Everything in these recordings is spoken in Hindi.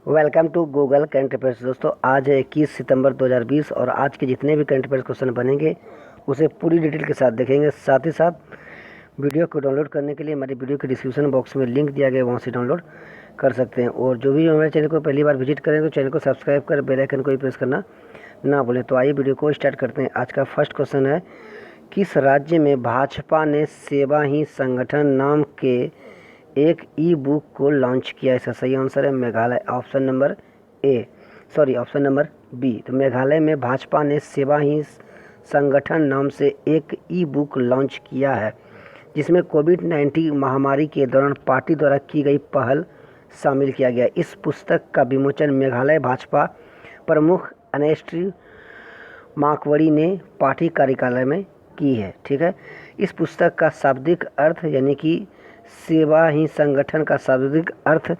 Welcome to Google current affairs. दोस्तों, आज है 21 सितंबर 2020 और आज के जितने भी करंट अफेयर्स क्वेश्चन बनेंगे उसे पूरी डिटेल के साथ देखेंगे। साथ ही साथ वीडियो को डाउनलोड करने के लिए हमारे वीडियो के डिस्क्रिप्शन बॉक्स में लिंक दिया गया है, वहाँ से डाउनलोड कर सकते हैं। और जो भी हमारे चैनल को पहली बार विजिट करें तो चैनल को सब्सक्राइब कर बेल आइकन को भी प्रेस करना ना भूलें। तो आइए वीडियो को स्टार्ट करते हैं। आज का फर्स्ट क्वेश्चन है, किस राज्य में भाजपा ने सेवा ही संगठन नाम के एक ई बुक को लॉन्च किया? इसका सही आंसर है मेघालय, ऑप्शन नंबर बी। तो मेघालय में भाजपा ने सेवा ही संगठन नाम से एक ई बुक लॉन्च किया है, जिसमें कोविड-19 महामारी के दौरान पार्टी द्वारा की गई पहल शामिल किया गया। इस पुस्तक का विमोचन मेघालय भाजपा प्रमुख अनेस्टी माकवड़ी ने पार्टी कार्यालय में की है। ठीक है, इस पुस्तक का शाब्दिक अर्थ यानी कि सेवा ही संगठन का शाब्दिक अर्थ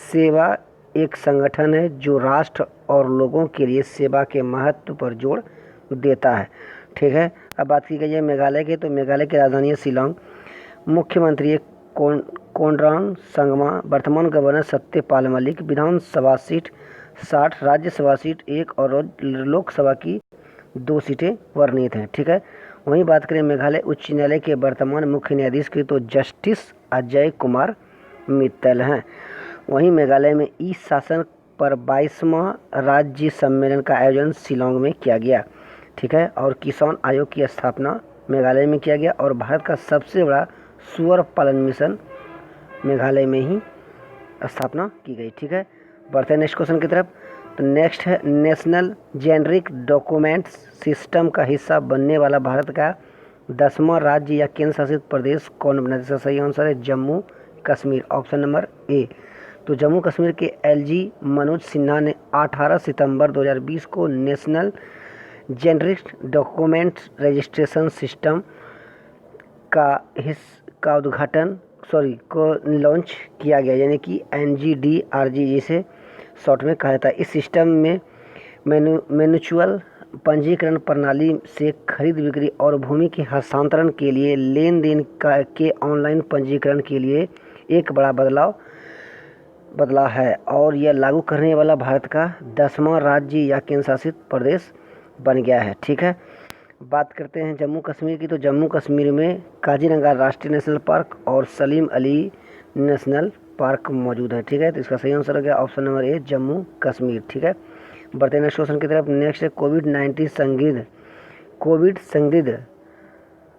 सेवा एक संगठन है जो राष्ट्र और लोगों के लिए सेवा के महत्व पर जोर देता है। ठीक है, अब बात की गई है मेघालय की, तो मेघालय की राजधानी है शिलांग। मुख्यमंत्री कोनराड संगमा, वर्तमान गवर्नर सत्यपाल मलिक। विधानसभा सीट 60, राज्यसभा सीट 1 और लोकसभा की 2 सीटें वर्णित हैं। ठीक है, वहीं बात करें मेघालय उच्च न्यायालय के वर्तमान मुख्य न्यायाधीश की, तो जस्टिस अजय कुमार मित्तल हैं। वहीं मेघालय में ई शासन पर 22वां राज्य सम्मेलन का आयोजन शिलांग में किया गया। ठीक है, और किसान आयोग की स्थापना मेघालय में किया गया और भारत का सबसे बड़ा सुअर पालन मिशन मेघालय में ही स्थापना की गई। ठीक है, बढ़ते हैं नेक्स्ट क्वेश्चन की तरफ। तो नेक्स्ट है, नेशनल जेनरिक डॉक्यूमेंट्स सिस्टम का हिस्सा बनने वाला भारत का 10वां राज्य या केंद्र शासित प्रदेश कौन बना? इसका सही आंसर है Jammu Kashmir, option number A. तो जम्मू कश्मीर के एलजी मनोज सिन्हा ने 18 सितंबर 2020 को national generic documents registration system का उद्घाटन को लॉन्च किया गया, यानी कि NGDRG जिसे शॉर्ट में कहा जाता है। इस सिस्टम में म्यूचुअल पंजीकरण प्रणाली से खरीद बिक्री और भूमि के हस्तांतरण के लिए लेन-देन के ऑनलाइन पंजीकरण के लिए एक बड़ा बदलाव है और यह लागू करने वाला भारत का 10वां राज्य या केंद्र शासित प्रदेश बन गया है। ठीक है, बात करते हैं जम्मू कश्मीर की, तो जम्मू कश्मीर में काजीरंगा राष्ट्रीय नेशनल पार्क और सलीम अली नेशनल पार्क मौजूद है। ठीक है, तो इसका सही आंसर हो गया option number A Jammu Kashmir. ठीक है, बढ़ते हैं नेक्स्ट क्वेश्चन की तरफ। नेक्स्ट है, कोविड संदिग्ध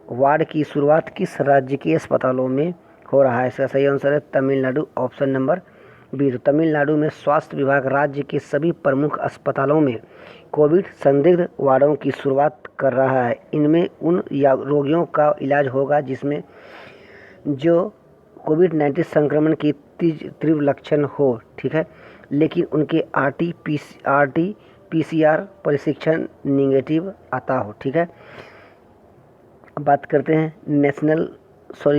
वार्ड की शुरुआत किस राज्य के अस्पतालों में हो रहा है? इसका सही आंसर है तमिलनाडु, ऑप्शन नंबर बी। तो तमिलनाडु में स्वास्थ्य विभाग राज्य के सभी प्रमुख अस्पतालों में कोविड संदिग्ध वार्डों की शुरुआत कर रहा है। इनमें उन रोगियों का इलाज होगा जिसमें जो कोविड-19 संक्रमण की तीव्र लक्षण हो। ठीक है, लेकिन उनके RT-PCR परीक्षण निगेटिव आता हो। ठीक है, बात करते हैं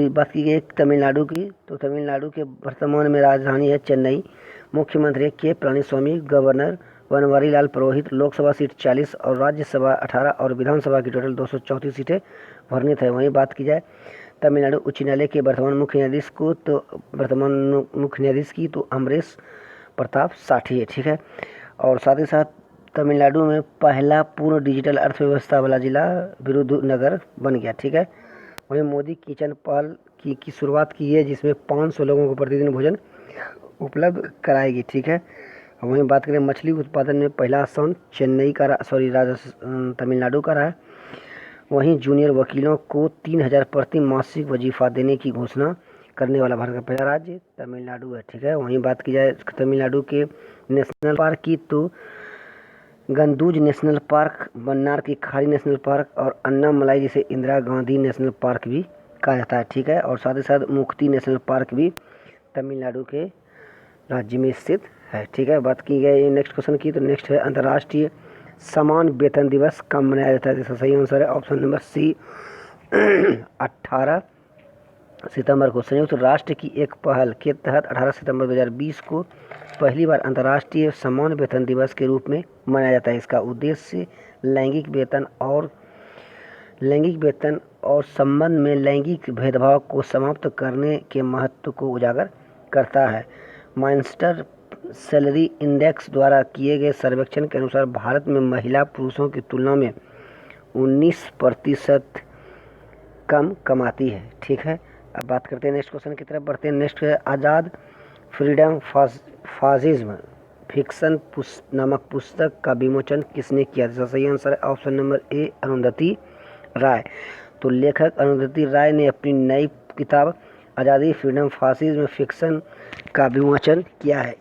बात की गई तमिलनाडु की, तो तमिलनाडु के वर्तमान में राजधानी है चेन्नई। मुख्यमंत्री के पलानीस्वामी, गवर्नर बनवारी लाल पुरोहित। लोकसभा सीट 40 और राज्यसभा 18 और विधानसभा की टोटल 234 सीटें वर्णित है। वहीं बात की जाए तमिलनाडु उच्च न्यायालय के वर्तमान मुख्य न्यायाधीश की, तो अमरेश प्रताप साठी है। ठीक है, और साथ ही साथ तमिलनाडु में पहला पूर्ण डिजिटल अर्थव्यवस्था वाला जिला विरुधुनगर बन गया। ठीक है, वहीं मोदी किचन पहल की शुरुआत की है, जिसमें 500 लोगों को प्रतिदिन भोजन उपलब्ध कराएगी। ठीक है, वहीं बात करें मछली उत्पादन में पहला स्थान तमिलनाडु का रहा है। वहीं जूनियर वकीलों को 3000 प्रति मासिक वजीफा देने की घोषणा करने वाला भारत का पहला राज्य तमिलनाडु है। ठीक है, वहीं बात की जाए तमिलनाडु के नेशनल पार्क की, तो गंदूज नेशनल पार्क, मन्नार की खाड़ी नेशनल पार्क और अन्नामलाई जिसे इंदिरा गांधी नेशनल पार्क भी कहा जाता है। ठीक है, और साथ ही साथ मुक्ति नेशनल पार्क भी तमिलनाडु के राज्य में स्थित है। ठीक है, बात की गई नेक्स्ट क्वेश्चन की, तो नेक्स्ट है अंतर्राष्ट्रीय समान वेतन दिवस कब मनाया जाता है? जिसका सही आंसर है ऑप्शन नंबर सी 18 सितंबर को। संयुक्त राष्ट्र की एक पहल के तहत 18 सितंबर 2020 को पहली बार अंतर्राष्ट्रीय समान वेतन दिवस के रूप में मनाया जाता है। इसका उद्देश्य लैंगिक वेतन और संबंध में लैंगिक भेदभाव को समाप्त करने के महत्व को उजागर करता है। सैलरी इंडेक्स द्वारा किए गए सर्वेक्षण के अनुसार भारत में महिला पुरुषों की तुलना में 19% कम कमाती है। ठीक है, अब बात करते हैं नेक्स्ट क्वेश्चन की तरफ बढ़ते हैं। नेक्स्ट है आज़ाद फ्रीडम फासिज्म फिक्शन नामक पुस्तक का विमोचन किसने किया? जिसका सही आंसर है ऑप्शन नंबर ए अरुंधति राय। तो लेखक अरुंधति राय ने अपनी नई किताब आज़ादी फ्रीडम फासिज्म फिक्शन का विमोचन किया है।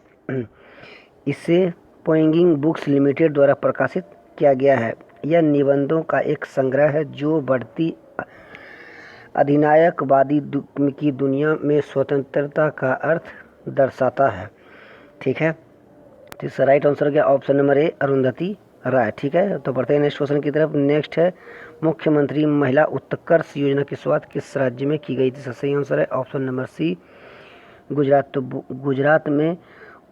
इसे पोइंगिंग बुक्स लिमिटेड द्वारा प्रकाशित किया गया है। यह निबंधों का एक संग्रह है जो बढ़ती अधिनायकवादी की दुनिया में स्वतंत्रता का अर्थ दर्शाता है। ठीक है, तो इसका राइट आंसर क्या ऑप्शन नंबर ए अरुंधति राय। ठीक है, तो बढ़ते हैं नेक्स्ट क्वेश्चन की तरफ। नेक्स्ट है मुख्यमंत्री महिला उत्कर्ष योजना की शुरुआत किस राज्य में की गई थी? इसका सही आंसर है ऑप्शन नंबर सी गुजरात। तो गुजरात में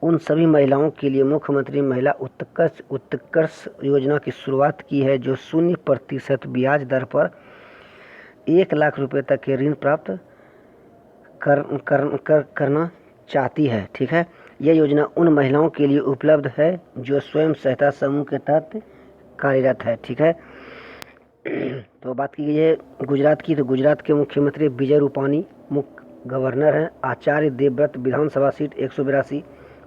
उन सभी महिलाओं के लिए मुख्यमंत्री महिला उत्कर्ष योजना की शुरुआत की है जो 0% ब्याज दर पर 1 लाख रुपए तक के ऋण प्राप्त करना चाहती है। ठीक है, यह योजना उन महिलाओं के लिए उपलब्ध है जो स्वयं सहायता समूह के तहत कार्यरत है। ठीक है, तो बात की गई है गुजरात की, तो गुजरात के मुख्यमंत्री विजय रूपानी, मुख्य गवर्नर हैं आचार्य देवव्रत। विधानसभा सीट 182,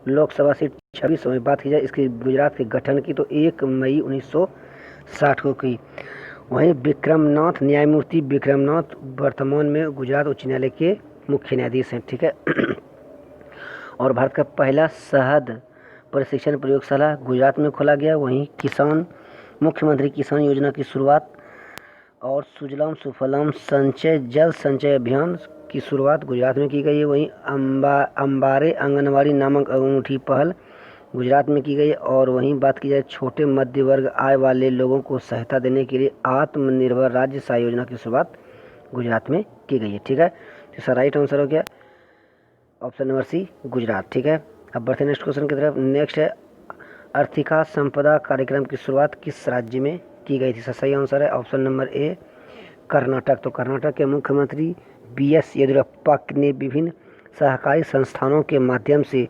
लोकसभा सीट 26। में बात की जाए इसके गुजरात के गठन की तो 1 मई 1960 को की। वहीं विक्रमनाथ, न्यायमूर्ति विक्रमनाथ वर्तमान में गुजरात उच्च न्यायालय के मुख्य न्यायाधीश हैं। ठीक है, और भारत का पहला शहद प्रशिक्षण प्रयोगशाला गुजरात में खोला गया। वहीं मुख्यमंत्री किसान योजना की शुरुआत और सुजलाम सुफलाम जल संचय अभियान की शुरुआत गुजरात में की गई है। वहीं अंबारे आंगनवाड़ी नामक अनूठी पहल गुजरात में की गई। और वहीं बात की जाए छोटे मध्य वर्ग आय वाले लोगों को सहायता देने के लिए आत्मनिर्भर राज्य सहाय योजना की शुरुआत गुजरात में की गई है। ठीक है, तो इसका राइट आंसर हो गया ऑप्शन नंबर सी गुजरात। ठीक है, अब बढ़ते नेक्स्ट क्वेश्चन की तरफ। नेक्स्ट है आर्थिका संपदा कार्यक्रम की शुरुआत किस राज्य में की गई थी? सही आंसर है ऑप्शन नंबर ए कर्नाटक। तो कर्नाटक के मुख्यमंत्री BS येदियुरप्पा ने विभिन्न सहकारी संस्थानों के माध्यम से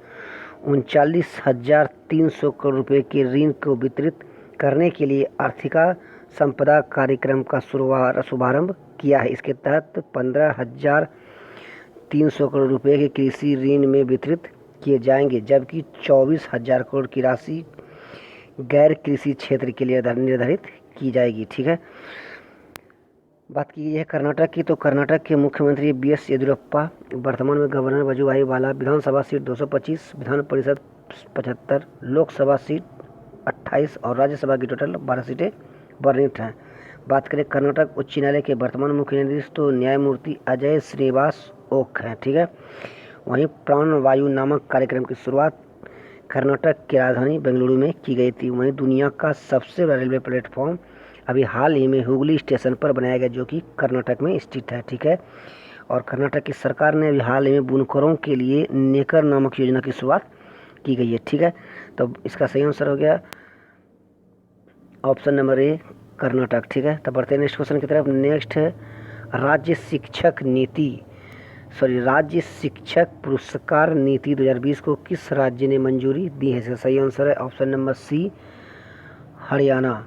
39,300 करोड़ रुपए के ऋण को वितरित करने के लिए आर्थिका संपदा कार्यक्रम का शुभारंभ किया है। इसके तहत 15,300 करोड़ रुपए के कृषि ऋण में वितरित किए जाएंगे, जबकि 24,000 करोड़ की राशि गैर कृषि क्षेत्र के लिए निर्धारित की जाएगी। ठीक है, बात की गई है कर्नाटक की, तो कर्नाटक के मुख्यमंत्री BS येदियुरप्पा वर्तमान में गवर्नर वजुभाई वाला। विधानसभा सीट 225, विधान परिषद 75, लोकसभा सीट 28 और राज्यसभा की टोटल 12 सीटें वर्णित हैं। बात करें कर्नाटक उच्च न्यायालय के वर्तमान मुख्य न्यायाधीश तो न्यायमूर्ति अजय श्रीनिवास ओक हैं। ठीक है, वहीं प्राणवायु नामक कार्यक्रम की शुरुआत कर्नाटक की राजधानी बेंगलुरु में की गई थी। वहीं दुनिया का सबसे बड़ा रेलवे प्लेटफॉर्म अभी हाल ही में हुगली स्टेशन पर बनाया गया जो कि कर्नाटक में स्थित है। ठीक है, और कर्नाटक की सरकार ने अभी हाल ही में बुनकरों के लिए नेकर नामक योजना की शुरुआत की गई है। ठीक है, तो इसका सही आंसर हो गया ऑप्शन नंबर ए कर्नाटक। ठीक है, तो बढ़ते हैं नेक्स्ट क्वेश्चन की तरफ। नेक्स्ट है राज्य शिक्षक पुरस्कार नीति 2020 को किस राज्य ने मंजूरी दी है? इसका सही आंसर है ऑप्शन नंबर सी हरियाणा।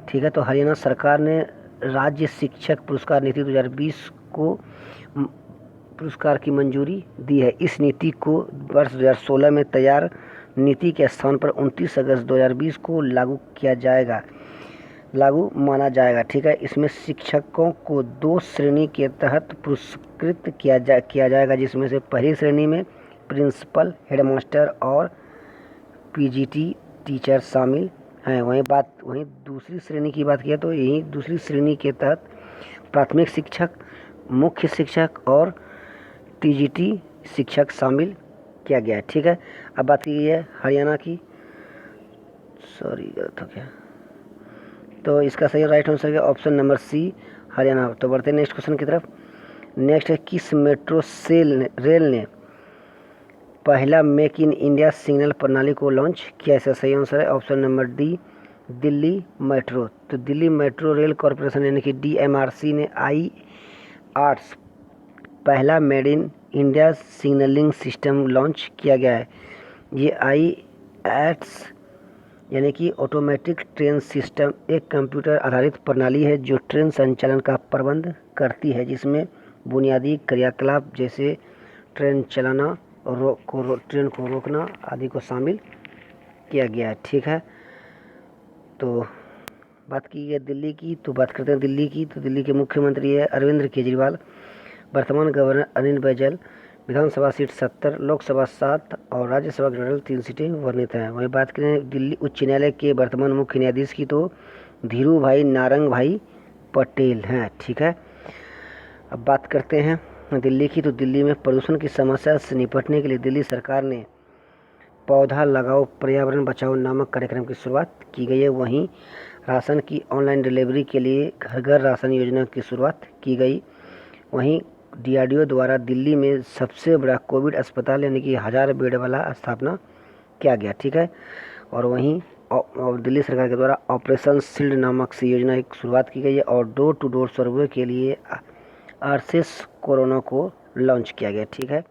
ठीक है, तो हरियाणा सरकार ने राज्य शिक्षक पुरस्कार नीति 2020 को पुरस्कार की मंजूरी दी है। इस नीति को वर्ष 2016 में तैयार नीति के स्थान पर 29 अगस्त 2020 को लागू माना जाएगा। ठीक है, इसमें शिक्षकों को 2 श्रेणी के तहत पुरस्कृत किया जाएगा, जिसमें से पहली श्रेणी में प्रिंसिपल, हेडमास्टर और PGT टीचर शामिल हैं। वहीं दूसरी श्रेणी की बात किया तो यही दूसरी श्रेणी के तहत प्राथमिक शिक्षक, मुख्य शिक्षक और TGT शिक्षक शामिल किया गया है। ठीक है, अब बात की है हरियाणा की, गलत हो गया, तो इसका सही राइट आंसर है ऑप्शन नंबर सी हरियाणा। तो बढ़ते हैं नेक्स्ट क्वेश्चन की तरफ। नेक्स्ट है किस मेट्रो रेल ने पहला मेक इन इंडिया सिग्नल प्रणाली को लॉन्च किया? इसका सही आंसर है option number D Delhi metro. तो दिल्ली मेट्रो रेल कॉरपोरेशन यानी कि DMRC ने पहला made in India signalling system launch किया गया है। ये IATS यानी कि ऑटोमेटिक ट्रेन सिस्टम एक कंप्यूटर आधारित प्रणाली है जो ट्रेन संचालन का प्रबंध करती है, जिसमें बुनियादी क्रियाकलाप जैसे ट्रेन चलाना और ट्रेन को रोकना आदि को शामिल किया गया है। ठीक है, तो बात की है दिल्ली की, तो बात करते हैं दिल्ली की। तो दिल्ली के मुख्यमंत्री है अरविंद केजरीवाल, वर्तमान गवर्नर अनिल बैजल, विधानसभा सीट 70, लोकसभा 7 और राज्यसभा की टोटल 3 सीटें वर्णित हैं। वहीं बात करें दिल्ली उच्च न्यायालय के वर्तमान मुख्य न्यायाधीश की, तो धीरू भाई नारंग भाई पटेल हैं। ठीक है, अब बात करते हैं दिल्ली की। तो दिल्ली में प्रदूषण की समस्या से निपटने के लिए दिल्ली सरकार ने पौधा लगाओ पर्यावरण बचाओ नामक कार्यक्रम की शुरुआत की गई है। वहीं राशन की ऑनलाइन डिलीवरी के लिए घर घर राशन योजना की शुरुआत की गई। वहीं DRDO द्वारा दिल्ली में सबसे बड़ा कोविड अस्पताल यानी कि 1000 बेड वाला स्थापना किया गया। ठीक है, और वहीं और दिल्ली सरकार के द्वारा ऑपरेशन शील्ड नामक से योजना की शुरुआत की गई है और डोर टू डोर सर्वे के लिए आरसेस कोरोना को लॉन्च किया गया। ठीक है,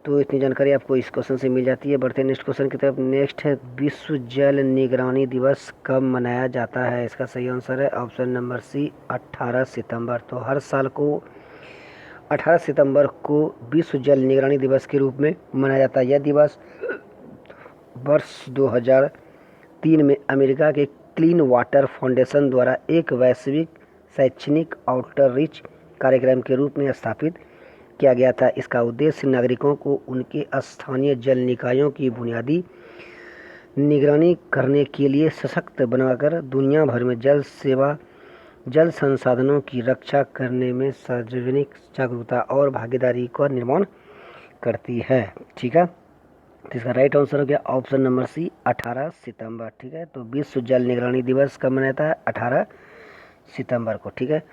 तो इतनी जानकारी आपको इस क्वेश्चन से मिल जाती है। बढ़ते हैं नेक्स्ट क्वेश्चन की तरफ। नेक्स्ट है विश्व जल निगरानी दिवस कब मनाया जाता है? इसका सही आंसर है ऑप्शन नंबर सी 18 सितंबर। तो हर साल को 18 सितंबर को विश्व जल निगरानी दिवस के रूप में मनाया जाता है। यह दिवस वर्ष 2003 में अमेरिका के क्लीन वाटर फाउंडेशन द्वारा एक वैश्विक शैक्षणिक आउटरीच कार्यक्रम के रूप में स्थापित किया गया था। इसका उद्देश्य नागरिकों को उनके स्थानीय जल निकायों की बुनियादी निगरानी करने के लिए सशक्त बनाकर दुनिया भर में जल संसाधनों की रक्षा करने में सार्वजनिक जागरूकता और भागीदारी का निर्माण करती है। ठीक है, तो इसका राइट आंसर हो गया ऑप्शन नंबर सी 18 सितंबर। ठीक है, तो विश्व जल निगरानी दिवस कब मनाया जाता है? 18 सितंबर को। ठीक है,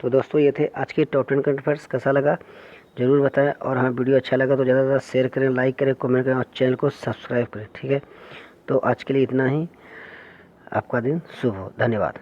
तो दोस्तों ये थे आज के टॉप 10 करंट अफेयर्स। कैसा लगा ज़रूर बताएं, और हाँ वीडियो अच्छा लगा तो ज़्यादा से ज़्यादा शेयर करें, लाइक करें, कमेंट करें और चैनल को सब्सक्राइब करें। ठीक है, तो आज के लिए इतना ही। आपका दिन शुभ हो। धन्यवाद।